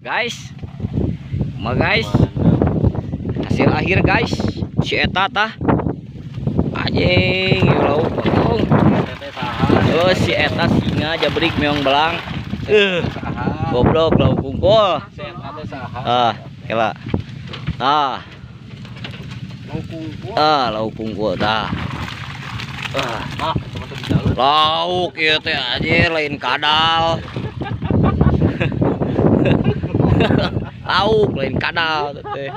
guys. Guys, hasil akhir guys, si eta tah anjing lauk potong. Oh si eta singa jabrik meong belang. Goblok lauk kungkul. Kela. Lauk kungkul tah. Lauk ieu teh anjir lain kadal. Lauk lain kadal teh.